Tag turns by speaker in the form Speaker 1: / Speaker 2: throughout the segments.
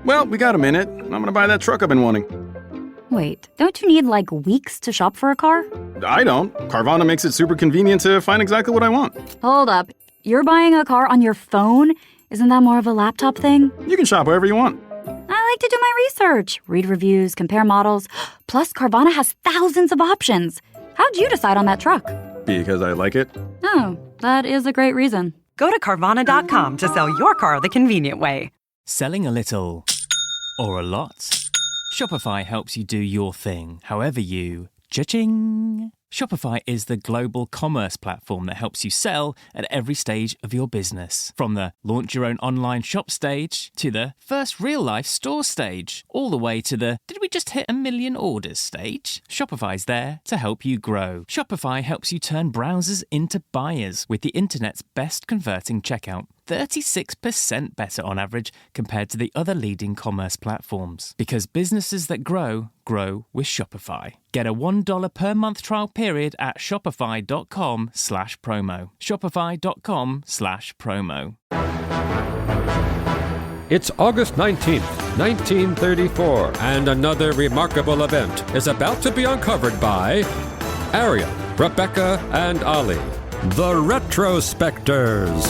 Speaker 1: Well, we got a minute. I'm gonna buy that truck I've been wanting.
Speaker 2: Wait, don't you need, weeks to shop for a car?
Speaker 1: I don't. Carvana makes it super convenient to find exactly what I want.
Speaker 2: Hold up. You're buying a car on your phone? Isn't that more of a laptop thing?
Speaker 1: You can shop wherever you want.
Speaker 2: I like to do my research, read reviews, compare models. Plus, Carvana has thousands of options. How'd you decide on that truck?
Speaker 1: Because I like it.
Speaker 2: Oh, that is a great reason.
Speaker 3: Go to Carvana.com to sell your car the convenient way.
Speaker 4: Selling a little or a lot? Shopify helps you do your thing, however you cha-ching. Shopify is the global commerce platform that helps you sell at every stage of your business. From the launch your own online shop stage to the first real-life store stage, all the way to the did we just hit 1 million orders stage. Shopify's there to help you grow. Shopify helps you turn browsers into buyers with the internet's best converting checkout. 36% better on average compared to the other leading commerce platforms. Because businesses that grow, grow with Shopify. Get a $1 per month trial period at shopify.com/promo. Shopify.com/promo.
Speaker 5: It's August 19th, 1934, and another remarkable event is about to be uncovered by Arion, Rebecca, and Olly, the Retrospectors.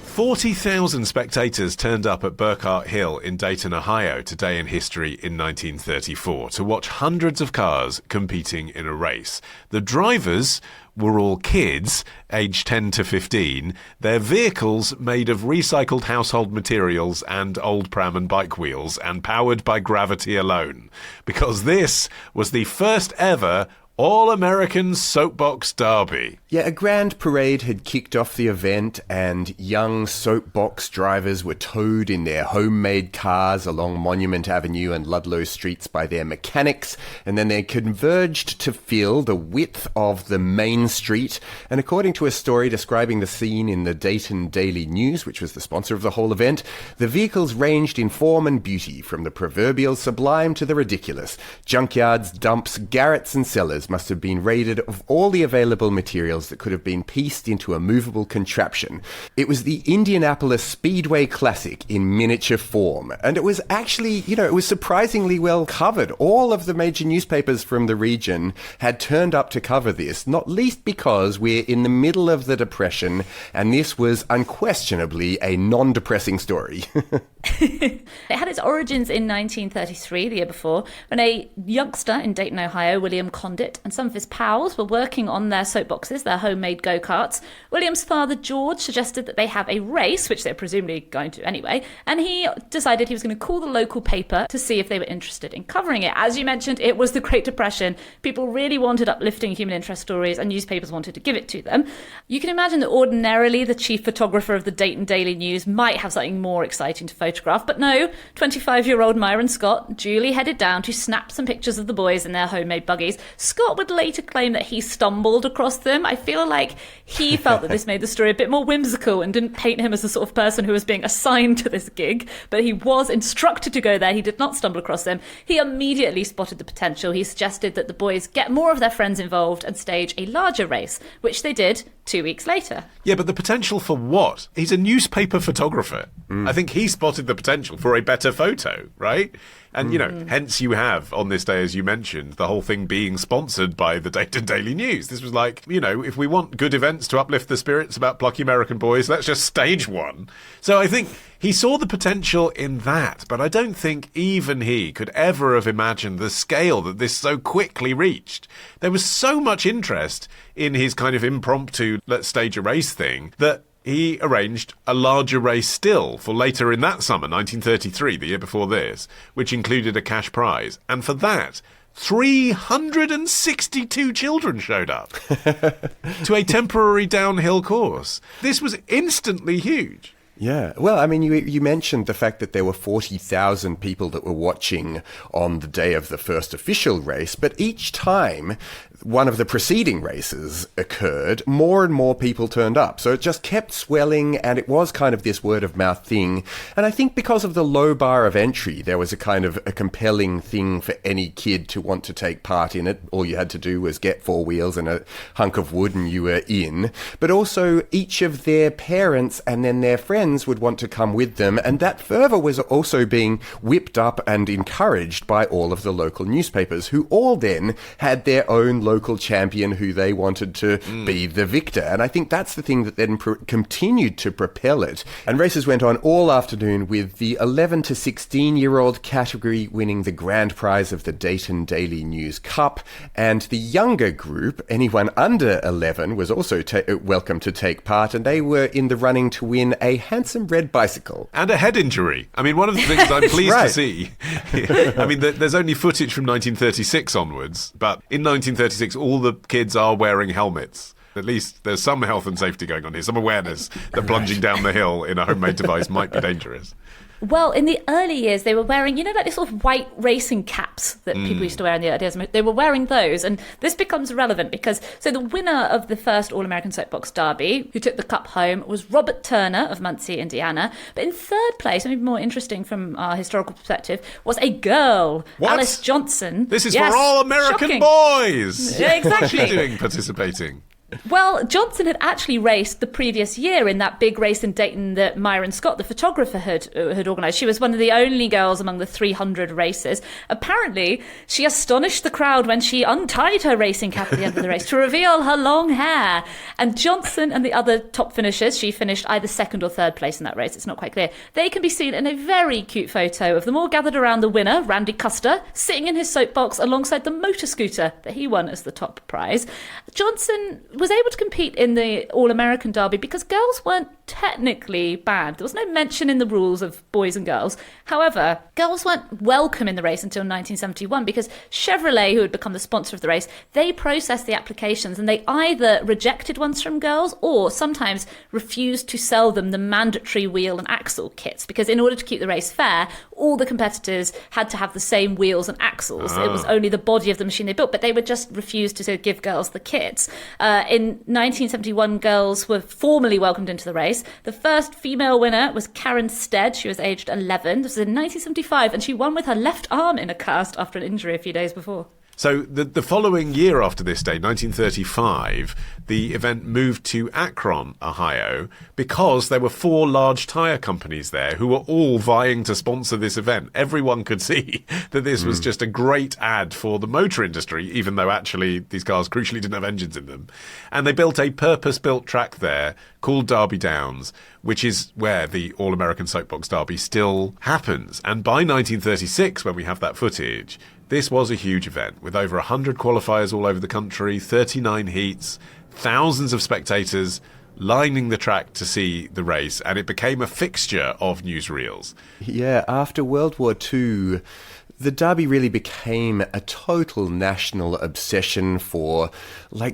Speaker 6: 40,000 spectators turned up at Burkhart Hill in Dayton, Ohio, today in history in 1934, to watch hundreds of cars competing in a race. The drivers were all kids, aged 10 to 15, their vehicles made of recycled household materials and old pram and bike wheels, and powered by gravity alone. Because this was the first ever All American Soapbox Derby.
Speaker 7: Yeah, a grand parade had kicked off the event, and young soapbox drivers were towed in their homemade cars along Monument Avenue and Ludlow Streets by their mechanics, and then they converged to fill the width of the main street. And according to a story describing the scene in the Dayton Daily News, which was the sponsor of the whole event, the vehicles ranged in form and beauty, from the proverbial sublime to the ridiculous. Junkyards, dumps, garrets and cellars must have been raided of all the available materials that could have been pieced into a movable contraption. It was the Indianapolis Speedway Classic in miniature form, and it was actually, it was surprisingly well covered. All of the major newspapers from the region had turned up to cover this, not least because we're in the middle of the Depression, and this was unquestionably a non-depressing story.
Speaker 8: It had its origins in 1933, the year before, when a youngster in Dayton, Ohio, William Condit, and some of his pals were working on their soapboxes, their homemade go-karts. William's father, George, suggested that they have a race, which they're presumably going to anyway, and he decided he was going to call the local paper to see if they were interested in covering it. As you mentioned, it was the Great Depression. People really wanted uplifting human interest stories, and newspapers wanted to give it to them. You can imagine that ordinarily the chief photographer of the Dayton Daily News might have something more exciting to photograph, but no, 25-year-old Myron Scott duly headed down to snap some pictures of the boys in their homemade buggies. Scott would later claim that he stumbled across them. I feel like he felt that this made the story a bit more whimsical and didn't paint him as the sort of person who was being assigned to this gig, but he was instructed to go there. He did not stumble across them. He immediately spotted the potential. He suggested that the boys get more of their friends involved and stage a larger race, which they did 2 weeks later.
Speaker 6: Yeah, but the potential for what? He's a newspaper photographer. I think he spotted the potential for a better photo, right? And, hence you have, on this day, as you mentioned, the whole thing being sponsored by the Dayton Daily News. This was like, if we want good events to uplift the spirits about plucky American boys, let's just stage one. So I think he saw the potential in that, but I don't think even he could ever have imagined the scale that this so quickly reached. There was so much interest in his kind of impromptu, let's stage a race thing, that he arranged a larger race still for later in that summer, 1933, the year before this, which included a cash prize. And for that, 362 children showed up to a temporary downhill course. This was instantly huge.
Speaker 7: Yeah. Well, I mean, you mentioned the fact that there were 40,000 people that were watching on the day of the first official race, but each time one of the preceding races occurred, more and more people turned up. So it just kept swelling, and it was kind of this word-of-mouth thing. And I think because of the low bar of entry, there was a kind of a compelling thing for any kid to want to take part in it. All you had to do was get 4 wheels and a hunk of wood and you were in. But also each of their parents and then their friends would want to come with them, and that fervour was also being whipped up and encouraged by all of the local newspapers, who all then had their own local champion who they wanted to be the victor. And I think that's the thing that then continued to propel it. And races went on all afternoon, with the 11 to 16-year-old category winning the grand prize of the Dayton Daily News Cup, and the younger group, anyone under 11, was also welcome to take part, and they were in the running to win a handsome red bicycle.
Speaker 6: And a head injury. I mean, one of the things I'm pleased to see, I mean, there's only footage from 1936 onwards, but in 1936, all the kids are wearing helmets. At least there's some health and safety going on here, some awareness that plunging down the hill in a homemade device might be dangerous.
Speaker 8: Well, in the early years, they were wearing, like these sort of white racing caps that people used to wear in the early days. They were wearing those, and this becomes relevant because, so the winner of the first All American Soapbox Derby, who took the cup home, was Robert Turner of Muncie, Indiana. But in third place, and even more interesting from our historical perspective, was a girl,
Speaker 6: What?
Speaker 8: Alice Johnson.
Speaker 6: This is
Speaker 8: Yes,
Speaker 6: for all American
Speaker 8: shocking.
Speaker 6: boys!
Speaker 8: Yeah, exactly.
Speaker 6: What's she doing participating?
Speaker 8: Well, Johnson had actually raced the previous year in that big race in Dayton that Myron Scott, the photographer, had organised. She was one of the only girls among the 300 racers. Apparently, she astonished the crowd when she untied her racing cap at the end of the race to reveal her long hair. And Johnson and the other top finishers, she finished either second or third place in that race, it's not quite clear. They can be seen in a very cute photo of them all gathered around the winner, Randy Custer, sitting in his soapbox alongside the motor scooter that he won as the top prize. Johnson was able to compete in the All-American Derby because girls weren't technically banned. There was no mention in the rules of boys and girls. However, girls weren't welcome in the race until 1971 because Chevrolet, who had become the sponsor of the race, they processed the applications and they either rejected ones from girls or sometimes refused to sell them the mandatory wheel and axle kits, because in order to keep the race fair, all the competitors had to have the same wheels and axles. It was only the body of the machine they built, but they would just refuse to give girls the kits. In 1971, girls were formally welcomed into the race. The first female winner was Karen Stead. She was aged 11. This was in 1975, and she won with her left arm in a cast after an injury a few days before.
Speaker 6: So the following year after this day, 1935, the event moved to Akron, Ohio, because there were 4 large tyre companies there who were all vying to sponsor this event. Everyone could see that this was just a great ad for the motor industry, even though actually these cars crucially didn't have engines in them. And they built a purpose-built track there called Derby Downs, which is where the All American Soapbox Derby still happens. And by 1936, when we have that footage, this was a huge event with over 100 qualifiers all over the country, 39 heats, thousands of spectators lining the track to see the race, and it became a fixture of newsreels.
Speaker 7: Yeah, after World War II, the Derby really became a total national obsession for,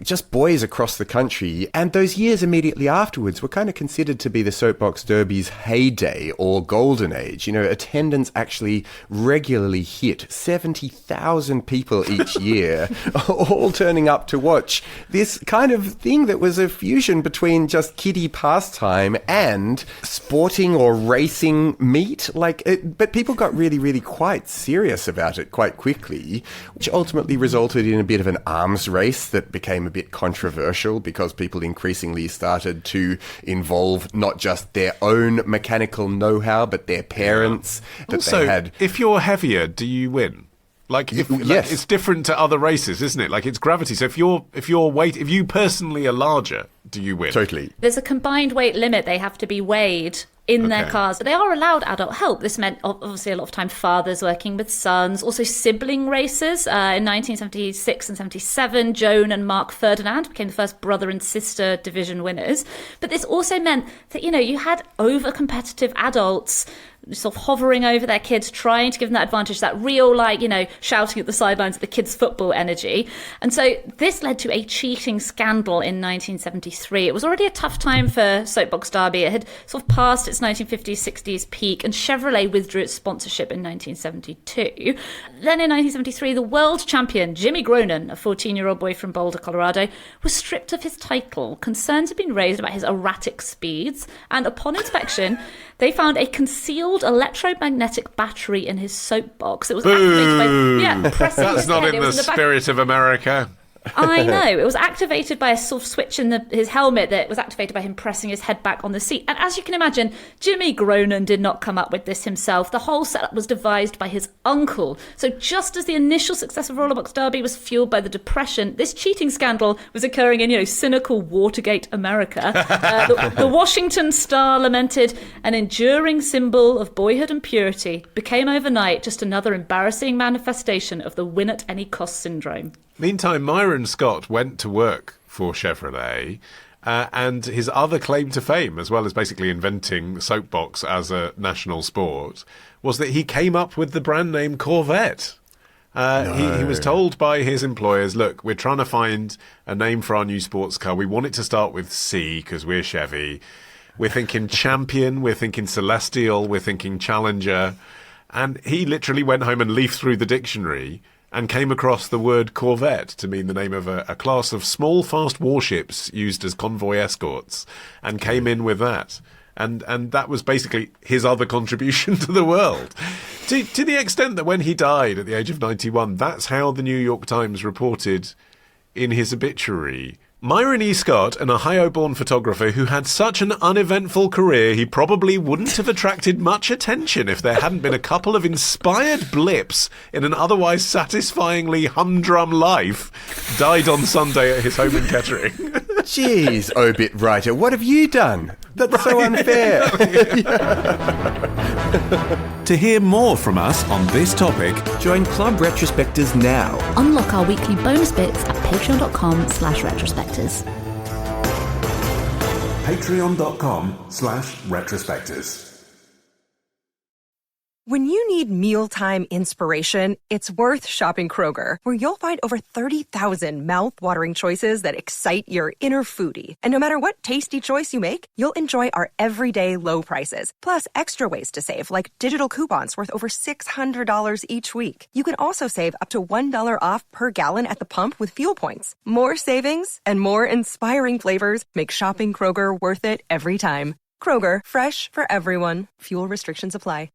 Speaker 7: just boys across the country. And those years immediately afterwards were kind of considered to be the Soapbox Derby's heyday or golden age. Attendance actually regularly hit 70,000 people each year, all turning up to watch this kind of thing that was a fusion between just kiddie pastime and sporting or racing meet. But people got really, really quite serious about it quite quickly, which ultimately resulted in a bit of an arms race that became a bit controversial because people increasingly started to involve not just their own mechanical know-how, but their parents. That
Speaker 6: Also,
Speaker 7: they had.
Speaker 6: if you're heavier, do you win?
Speaker 7: Yes.
Speaker 6: It's different to other races, isn't it? It's gravity. So if you personally are larger, do you win?
Speaker 7: Totally.
Speaker 8: There's a combined weight limit. They have to be weighed in their cars. They are allowed adult help. This meant, obviously, a lot of time fathers working with sons. Also, sibling races. In 1976 and 77, Joan and Mark Ferdinand became the first brother and sister division winners. But this also meant that, you had over-competitive adults sort of hovering over their kids, trying to give them that advantage, that real, shouting at the sidelines, the kids' football energy. And so this led to a cheating scandal in 1973. It was already a tough time for Soapbox Derby. It had sort of passed its 1950s, 60s peak, and Chevrolet withdrew its sponsorship in 1972. Then in 1973, the world champion, Jimmy Gronin, a 14-year-old boy from Boulder, Colorado, was stripped of his title. Concerns had been raised about his erratic speeds, and upon inspection, they found a concealed electromagnetic battery in his soapbox. It was activated by pressing
Speaker 6: That's
Speaker 8: his
Speaker 6: not
Speaker 8: head.
Speaker 6: in the spirit of America.
Speaker 8: I know. It was activated by a sort of switch in his helmet that was activated by him pressing his head back on the seat. And as you can imagine, Jimmy Gronin did not come up with this himself. The whole setup was devised by his uncle. So just as the initial success of Rollerbox Derby was fueled by the Depression, this cheating scandal was occurring in, cynical Watergate America. The Washington Star lamented, an enduring symbol of boyhood and purity became overnight just another embarrassing manifestation of the win-at-any-cost syndrome.
Speaker 6: Meantime, Myron Scott went to work for Chevrolet, and his other claim to fame, as well as basically inventing soapbox as a national sport, was that he came up with the brand name Corvette. He was told by his employers, look, we're trying to find a name for our new sports car. We want it to start with C because we're Chevy. We're thinking Champion, we're thinking Celestial, we're thinking Challenger. And he literally went home and leafed through the dictionary and came across the word corvette to mean the name of a class of small, fast warships used as convoy escorts, and came in with that. And that was basically his other contribution to the world. To the extent that when he died at the age of 91, that's how the New York Times reported in his obituary. Myron E. Scott, an Ohio-born photographer who had such an uneventful career he probably wouldn't have attracted much attention if there hadn't been a couple of inspired blips in an otherwise satisfyingly humdrum life, died on Sunday at his home in Kettering.
Speaker 7: Jeez, obit writer, what have you done? That's so unfair.
Speaker 9: To hear more from us on this topic,
Speaker 7: Join Club Retrospectors now.
Speaker 10: Unlock our weekly bonus bits at patreon.com/retrospectors.
Speaker 9: patreon.com/retrospectors.
Speaker 3: When you need mealtime inspiration, it's worth shopping Kroger, where you'll find over 30,000 mouth-watering choices that excite your inner foodie. And no matter what tasty choice you make, you'll enjoy our everyday low prices, plus extra ways to save, like digital coupons worth over $600 each week. You can also save up to $1 off per gallon at the pump with fuel points. More savings and more inspiring flavors make shopping Kroger worth it every time. Kroger, fresh for everyone. Fuel restrictions apply.